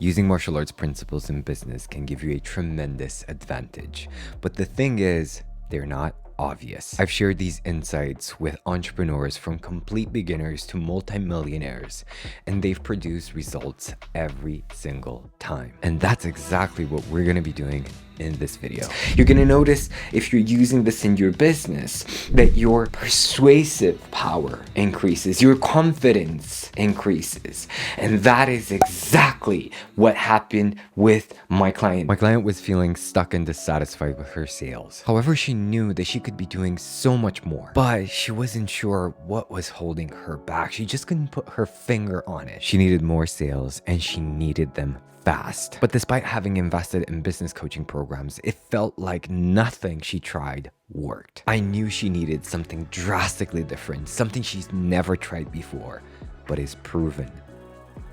Using martial arts principles in business can give you a tremendous advantage, but the thing is, they're not obvious. I've shared these insights with entrepreneurs from complete beginners to multimillionaires, and they've produced results every single time. And that's exactly what we're gonna be doing in this video. You're gonna notice if you're using this in your business that your persuasive power increases, your confidence increases. And that is exactly what happened with my client. My client was feeling stuck and dissatisfied with her sales. However, she knew that she could be doing so much more, but she wasn't sure what was holding her back. She just couldn't put her finger on it. She needed more sales and she needed them fast. But despite having invested in business coaching programs, it felt like nothing she tried worked. I knew she needed something drastically different, something she's never tried before, but is proven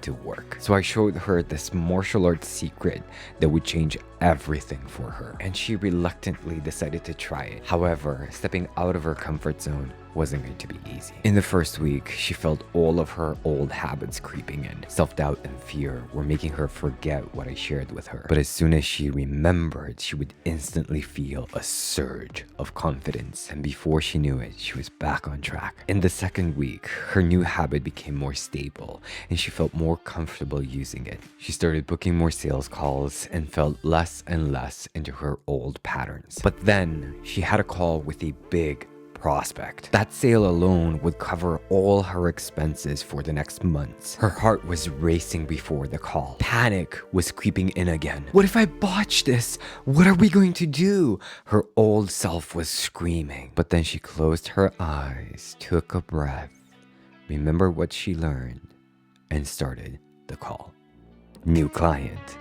to work. So I showed her this martial arts secret that would change everything for her, and she reluctantly decided to try it. However, stepping out of her comfort zone wasn't going to be easy. In the first week, she felt all of her old habits creeping in. Self-doubt and fear were making her forget what I shared with her. But as soon as she remembered, she would instantly feel a surge of confidence. And before she knew it, she was back on track. In the second week, her new habit became more stable and she felt more comfortable using it. She started booking more sales calls and felt less and less into her old patterns. But then she had a call with a big prospect. That sale alone would cover all her expenses for the next months. Her heart was racing before the call. Panic was creeping in again. What if I botch this? What are we going to do? Her old self was screaming. But then she closed her eyes, took a breath, remembered what she learned, and started the call. New client.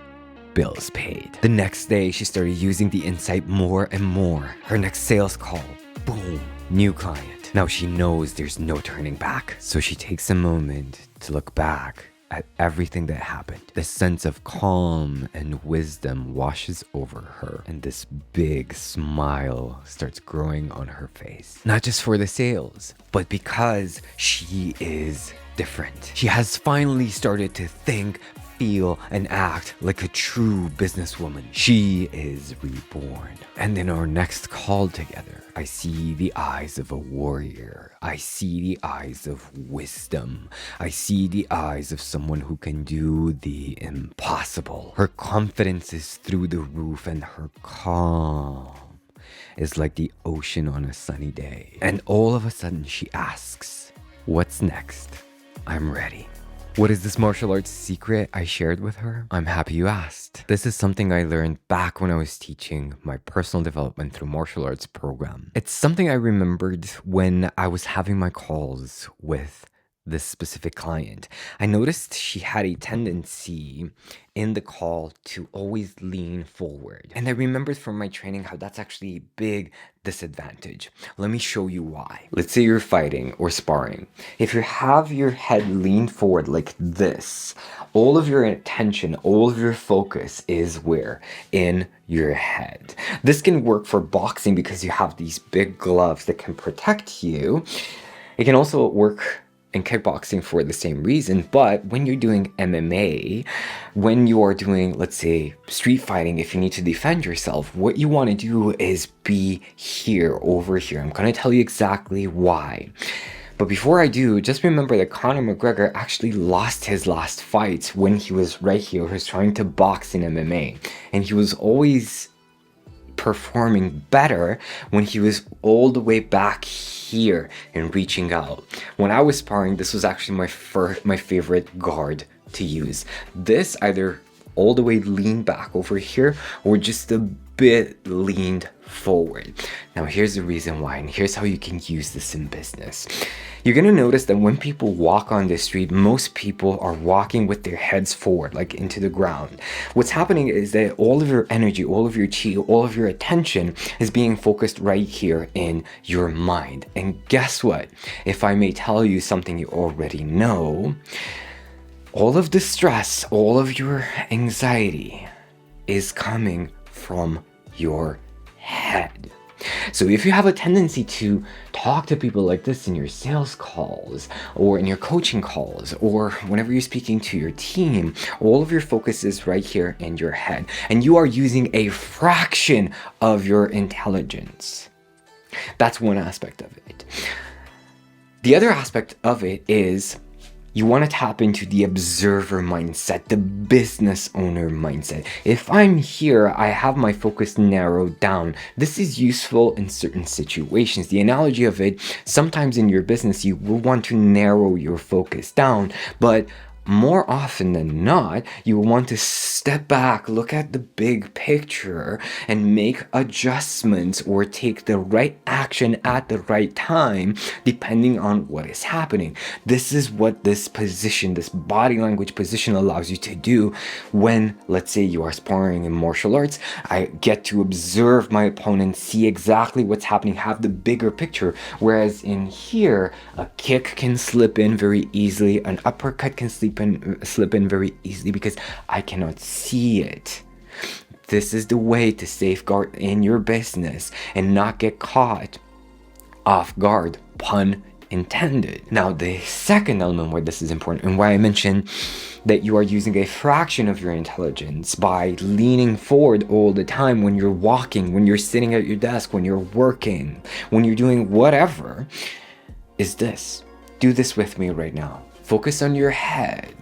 Bills paid. The next day, she started using the insight more and more. Her next sales call. Boom. New client. Now she knows there's no turning back. So she takes a moment to look back at everything that happened. The sense of calm and wisdom washes over her, and this big smile starts growing on her face. Not just for the sales, but because she is different. She has finally started to think, feel, and act like a true businesswoman. She is reborn. And in our next call together, I see the eyes of a warrior. I see the eyes of wisdom. I see the eyes of someone who can do the impossible. Her confidence is through the roof and her calm is like the ocean on a sunny day. And all of a sudden she asks, "What's next? I'm ready." What is this martial arts secret I shared with her? I'm happy you asked. This is something I learned back when I was teaching my personal development through martial arts program. It's something I remembered when I was having my calls with this specific client. I noticed she had a tendency in the call to always lean forward. And I remembered from my training how that's actually a big disadvantage. Let me show you why. Let's say you're fighting or sparring. If you have your head lean forward like this, all of your attention, all of your focus is where? In your head. This can work for boxing because you have these big gloves that can protect you. It can also work in kickboxing for the same reason, but when you're doing MMA, when you are doing, let's say, street fighting, if you need to defend yourself, what you want to do is be here, over here. I'm going to tell you exactly why. But before I do, just remember that Conor McGregor actually lost his last fight when he was right here. He was trying to box in MMA, and he was always performing better when he was all the way back here and reaching out. When I was sparring, this was actually my favorite guard to use. This either all the way leaned back over here or just a bit leaned forward. Now here's the reason why, and here's how you can use this in business. You're gonna notice that when people walk on the street, most people are walking with their heads forward, like into the ground. What's happening is that all of your energy, all of your chi, all of your attention is being focused right here in your mind. And guess what? If I may tell you something you already know, all of the stress, all of your anxiety is coming from your head. So if you have a tendency to talk to people like this in your sales calls or in your coaching calls or whenever you're speaking to your team, all of your focus is right here in your head and you are using a fraction of your intelligence. That's one aspect of it. The other aspect of it is you want to tap into the observer mindset, the business owner mindset. If I'm here, I have my focus narrowed down. This is useful in certain situations. The analogy of it, sometimes in your business, you will want to narrow your focus down, but more often than not, you will want to step back, look at the big picture, and make adjustments or take the right action at the right time, depending on what is happening. This is what this position, this body language position allows you to do when, let's say, you are sparring in martial arts. I get to observe my opponent, see exactly what's happening, have the bigger picture. Whereas in here, a kick can slip in very easily, an uppercut can slip in very easily because I cannot see it. This is the way to safeguard in your business and not get caught off guard, pun intended. Now, the second element where this is important and why I mentioned that you are using a fraction of your intelligence by leaning forward all the time when you're walking, when you're sitting at your desk, when you're working, when you're doing whatever, is this. Do this with me right now. Focus on your head.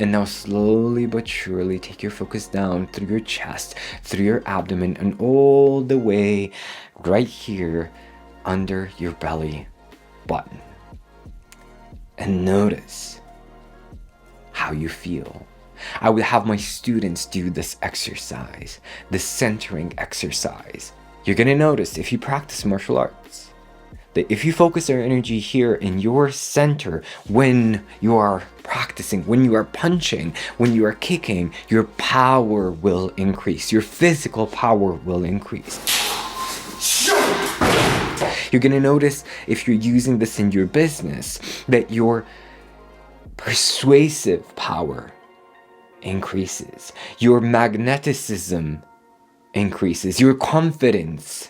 And now slowly but surely take your focus down through your chest, through your abdomen, and all the way right here under your belly button. And notice how you feel. I would have my students do this exercise, this centering exercise. You're gonna notice if you practice martial arts, that if you focus your energy here in your center when you are practicing, when you are punching, when you are kicking, your power will increase. Your physical power will increase. You're gonna notice if you're using this in your business that your persuasive power increases. Your magneticism increases. Your confidence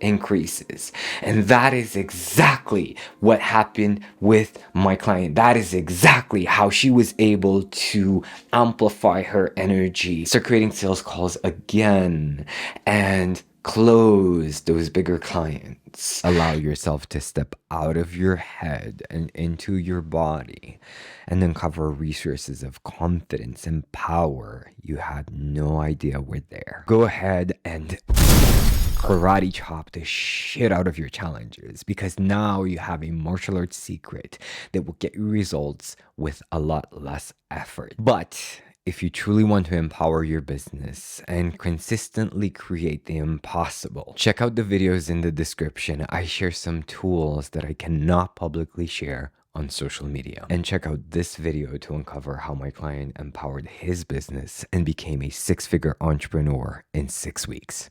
increases. And that is exactly what happened with my client. That is exactly how she was able to amplify her energy, start creating sales calls again, and close those bigger clients. Allow yourself to step out of your head and into your body and uncover resources of confidence and power you had no idea were there. Go ahead and karate chop the shit out of your challenges, because now you have a martial arts secret that will get you results with a lot less effort. But if you truly want to empower your business and consistently create the impossible, check out the videos in the description. I share some tools that I cannot publicly share on social media. And check out this video to uncover how my client empowered his business and became a 6-figure entrepreneur in 6 weeks.